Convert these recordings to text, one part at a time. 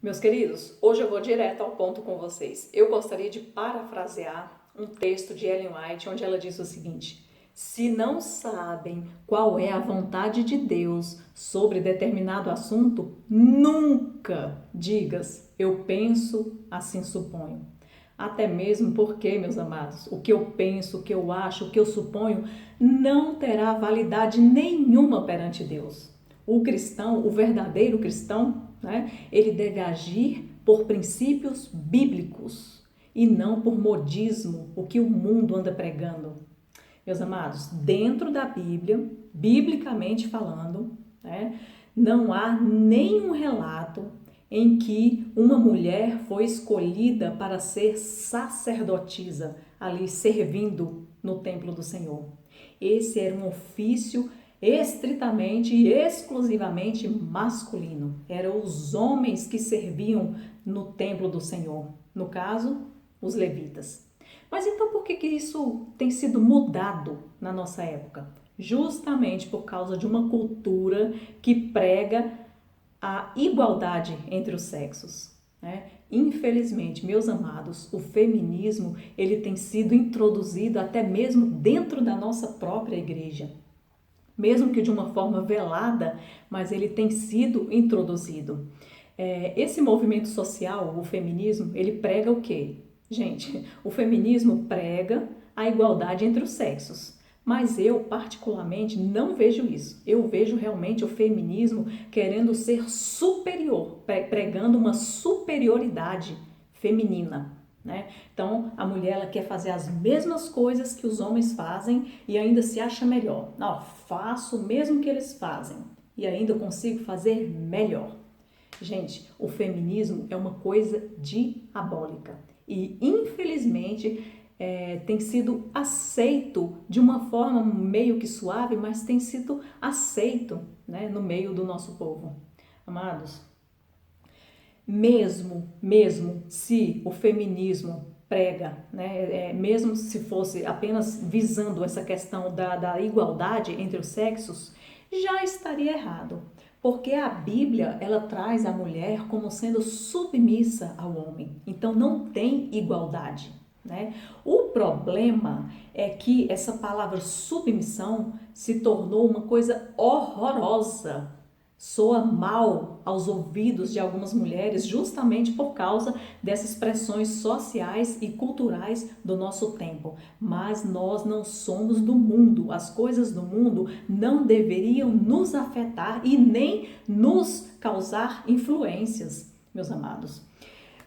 Meus queridos, hoje eu vou direto ao ponto com vocês. Eu gostaria de parafrasear um texto de Ellen White, onde ela diz o seguinte: se não sabem qual é a vontade de Deus sobre determinado assunto, nunca digas, eu penso, assim suponho. Até mesmo porque, meus amados, o que eu penso, o que eu acho, o que eu suponho, não terá validade nenhuma perante Deus. O cristão, o verdadeiro cristão, ele deve agir por princípios bíblicos e não por modismo, o que o mundo anda pregando. Meus amados, dentro da Bíblia, biblicamente falando, não há nenhum relato em que uma mulher foi escolhida para ser sacerdotisa, ali servindo no templo do Senhor. Esse era um ofício estritamente e exclusivamente masculino. Eram os homens que serviam no templo do Senhor, no caso, os levitas. Mas então por que isso tem sido mudado na nossa época? Justamente por causa de uma cultura que prega a igualdade entre os sexos. Infelizmente, meus amados, o feminismo ele tem sido introduzido até mesmo dentro da nossa própria igreja. Mesmo que de uma forma velada, mas ele tem sido introduzido. Esse movimento social, o feminismo, ele prega o quê? Gente, o feminismo prega a igualdade entre os sexos. Mas eu, particularmente, não vejo isso. Eu vejo realmente o feminismo querendo ser superior, pregando uma superioridade feminina. Então, a mulher ela quer fazer as mesmas coisas que os homens fazem e ainda se acha melhor. Não, faço o mesmo que eles fazem e ainda consigo fazer melhor. Gente, o feminismo é uma coisa diabólica e, infelizmente, tem sido aceito de uma forma meio que suave, mas tem sido aceito, no meio do nosso povo. Amados, mesmo se o feminismo prega, mesmo se fosse apenas visando essa questão da igualdade entre os sexos, já estaria errado. Porque a Bíblia, ela traz a mulher como sendo submissa ao homem. Então não tem igualdade. O problema é que essa palavra submissão se tornou uma coisa horrorosa. Soa mal aos ouvidos de algumas mulheres justamente por causa dessas pressões sociais e culturais do nosso tempo. Mas nós não somos do mundo. As coisas do mundo não deveriam nos afetar e nem nos causar influências, meus amados.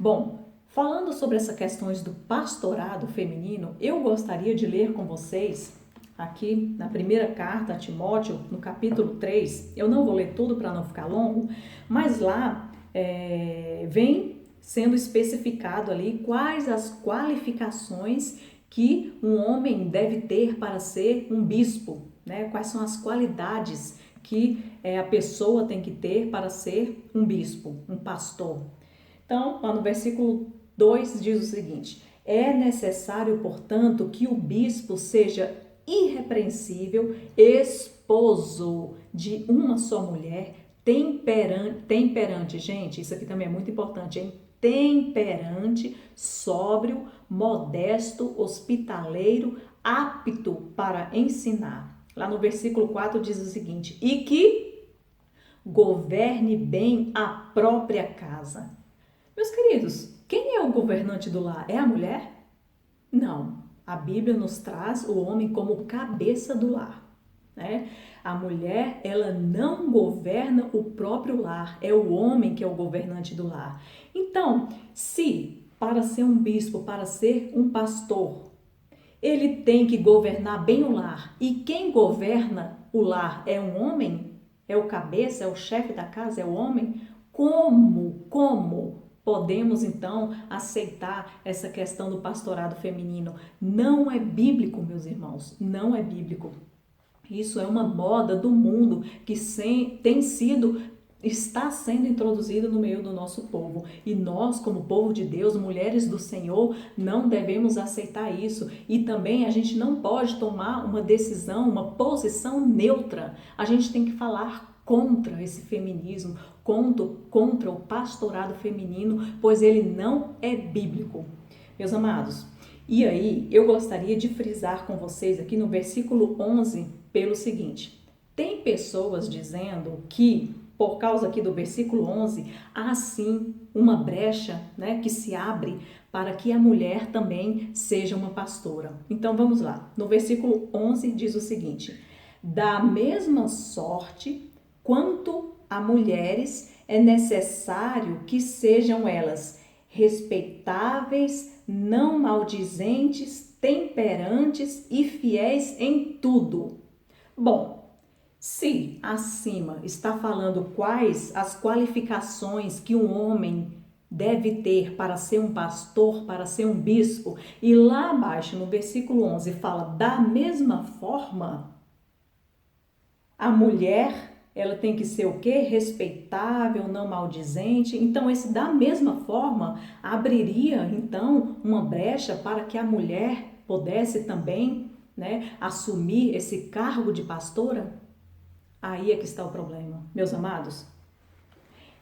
Bom, falando sobre essas questões do pastorado feminino, eu gostaria de ler com vocês aqui na primeira carta a Timóteo, no capítulo 3, eu não vou ler tudo para não ficar longo, mas lá vem sendo especificado ali quais as qualificações que um homem deve ter para ser um bispo, quais são as qualidades que a pessoa tem que ter para ser um bispo, um pastor. Então, lá no versículo 2 diz o seguinte: é necessário, portanto, que o bispo seja irrepreensível, esposo de uma só mulher, temperante, gente, isso aqui também é muito importante, hein? Temperante, sóbrio, modesto, hospitaleiro, apto para ensinar. Lá no versículo 4 diz o seguinte: e que governe bem a própria casa. Meus queridos, quem é o governante do lar? É a mulher? Não. A Bíblia nos traz o homem como cabeça do lar. A mulher, ela não governa o próprio lar, é o homem que é o governante do lar. Então, se para ser um bispo, para ser um pastor, ele tem que governar bem o lar, e quem governa o lar é um homem, é o cabeça, é o chefe da casa, é o homem, como podemos então aceitar essa questão do pastorado feminino? Não é bíblico, meus irmãos, não é bíblico. Isso é uma moda do mundo que está sendo introduzido no meio do nosso povo. E nós, como povo de Deus, mulheres do Senhor, não devemos aceitar isso. E também a gente não pode tomar uma decisão, uma posição neutra. A gente tem que falar contra esse feminismo, contra o pastorado feminino, pois ele não é bíblico. Meus amados, e aí eu gostaria de frisar com vocês aqui no versículo 11 pelo seguinte: tem pessoas dizendo que, por causa aqui do versículo 11, há sim uma brecha, né, que se abre para que a mulher também seja uma pastora. Então vamos lá, no versículo 11 diz o seguinte: da mesma sorte, quanto a mulheres, é necessário que sejam elas respeitáveis, não maldizentes, temperantes e fiéis em tudo. Bom, se acima está falando quais as qualificações que um homem deve ter para ser um pastor, para ser um bispo, e lá abaixo no versículo 11 fala da mesma forma, a mulher, ela tem que ser o quê? Respeitável, não maldizente. Então, esse da mesma forma abriria, então, uma brecha para que a mulher pudesse também, né, assumir esse cargo de pastora? Aí é que está o problema, meus amados.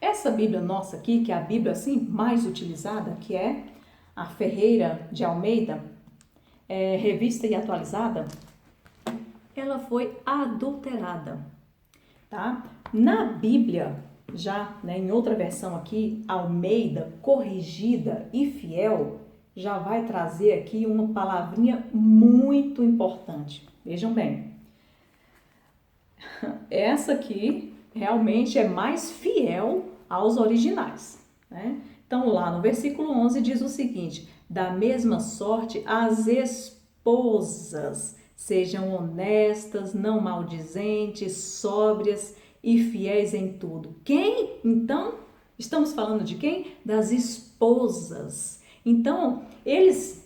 Essa Bíblia nossa aqui, que é a Bíblia assim mais utilizada, que é a Ferreira de Almeida, revista e atualizada, ela foi adulterada, tá? Na Bíblia, já, né, em outra versão aqui, Almeida, corrigida e fiel, já vai trazer aqui uma palavrinha muito importante. Vejam bem, essa aqui realmente é mais fiel aos originais, né? Então, lá no versículo 11 diz o seguinte: da mesma sorte, as esposas sejam honestas, não maldizentes, sóbrias e fiéis em tudo. Quem? Então, estamos falando de quem? Das esposas. Então, eles,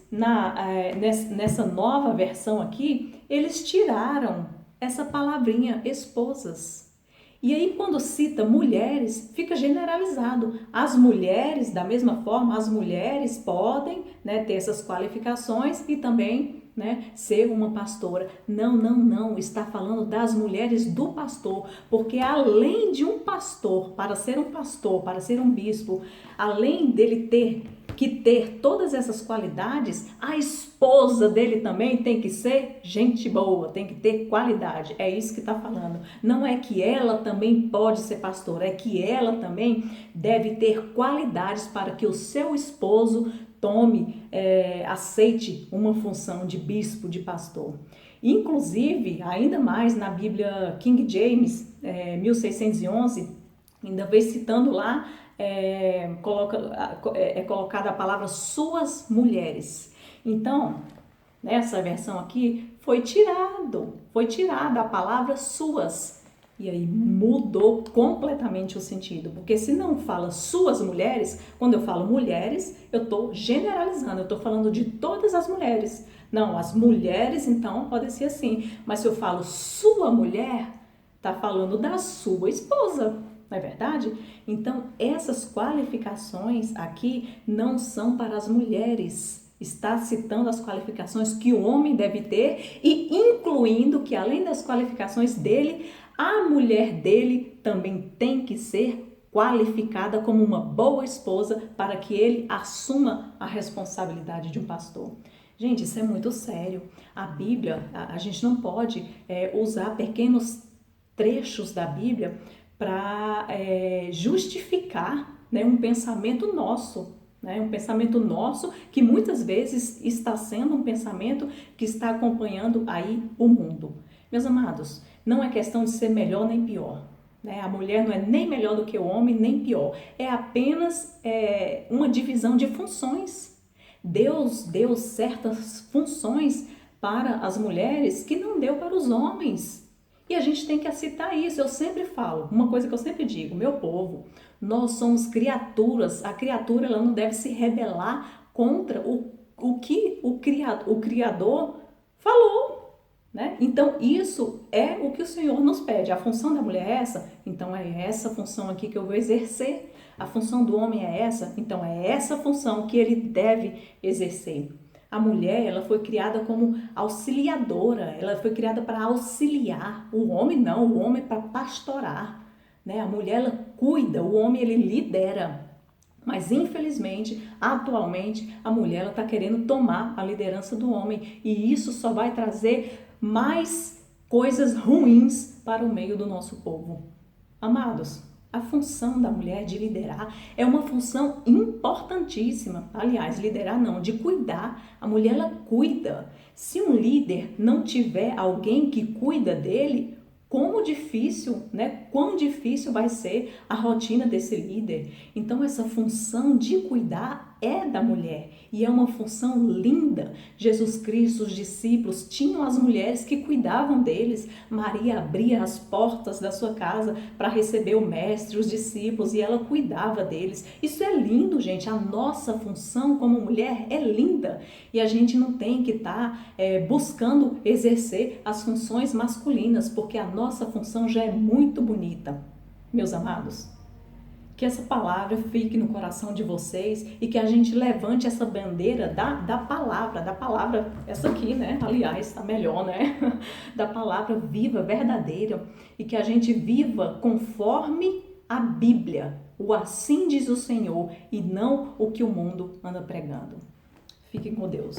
nessa nova versão aqui, eles tiraram essa palavrinha esposas. E aí, quando cita mulheres, fica generalizado. As mulheres, da mesma forma, as mulheres podem, né, ter essas qualificações e também, né, ser uma pastora. Não, não, não. Está falando das mulheres do pastor. Porque além de um pastor, para ser um bispo, além dele ter todas essas qualidades, a esposa dele também tem que ser gente boa, tem que ter qualidade. É isso que está falando. Não é que ela também pode ser pastora, é que ela também deve ter qualidades para que o seu esposo aceite uma função de bispo, de pastor. Inclusive, ainda mais na Bíblia King James, 1611, ainda vem citando lá, colocada a palavra suas mulheres. Então, nessa versão aqui, foi tirada a palavra suas. E aí mudou completamente o sentido, porque se não fala suas mulheres, quando eu falo mulheres, eu estou generalizando, eu estou falando de todas as mulheres. Não, as mulheres então podem ser assim, mas se eu falo sua mulher, está falando da sua esposa. Não é verdade? Então, essas qualificações aqui não são para as mulheres. Está citando as qualificações que o homem deve ter e incluindo que, além das qualificações dele, a mulher dele também tem que ser qualificada como uma boa esposa para que ele assuma a responsabilidade de um pastor. Gente, isso é muito sério. A Bíblia, a gente não pode usar pequenos trechos da Bíblia para justificar, né, um pensamento nosso, né, um pensamento nosso que muitas vezes está sendo um pensamento que está acompanhando aí o mundo. Meus amados, não é questão de ser melhor nem pior, né? A mulher não é nem melhor do que o homem, nem pior. É apenas uma divisão de funções. Deus deu certas funções para as mulheres que não deu para os homens. E a gente tem que aceitar isso. Eu sempre falo, uma coisa que eu sempre digo, meu povo, nós somos criaturas. A criatura ela não deve se rebelar contra o que o Criador falou, né? Então, isso é o que o Senhor nos pede. A função da mulher é essa? Então, é essa função aqui que eu vou exercer. A função do homem é essa? Então, é essa função que ele deve exercer. A mulher, ela foi criada como auxiliadora, ela foi criada para auxiliar. O homem não, o homem para pastorar. né? A mulher, ela cuida, o homem, ele lidera. Mas, infelizmente, atualmente, a mulher, ela está querendo tomar a liderança do homem. E isso só vai trazer mais coisas ruins para o meio do nosso povo. Amados, a função da mulher de liderar é uma função importantíssima. Aliás, liderar não, de cuidar. A mulher, ela cuida. Se um líder não tiver alguém que cuida dele, como difícil, né? Quão difícil vai ser a rotina desse líder. Então, essa função de cuidar é da mulher e é uma função linda. Jesus Cristo, os discípulos, tinham as mulheres que cuidavam deles. Maria abria as portas da sua casa para receber o mestre, os discípulos, e ela cuidava deles. Isso é lindo, gente. A nossa função como mulher é linda e a gente não tem que estar buscando exercer as funções masculinas, porque a nossa função já é muito bonita. Meus amados, que essa palavra fique no coração de vocês e que a gente levante essa bandeira da palavra, essa aqui, né? Aliás, tá melhor, né? Da palavra viva, verdadeira, e que a gente viva conforme a Bíblia, o assim diz o Senhor, e não o que o mundo anda pregando. Fiquem com Deus.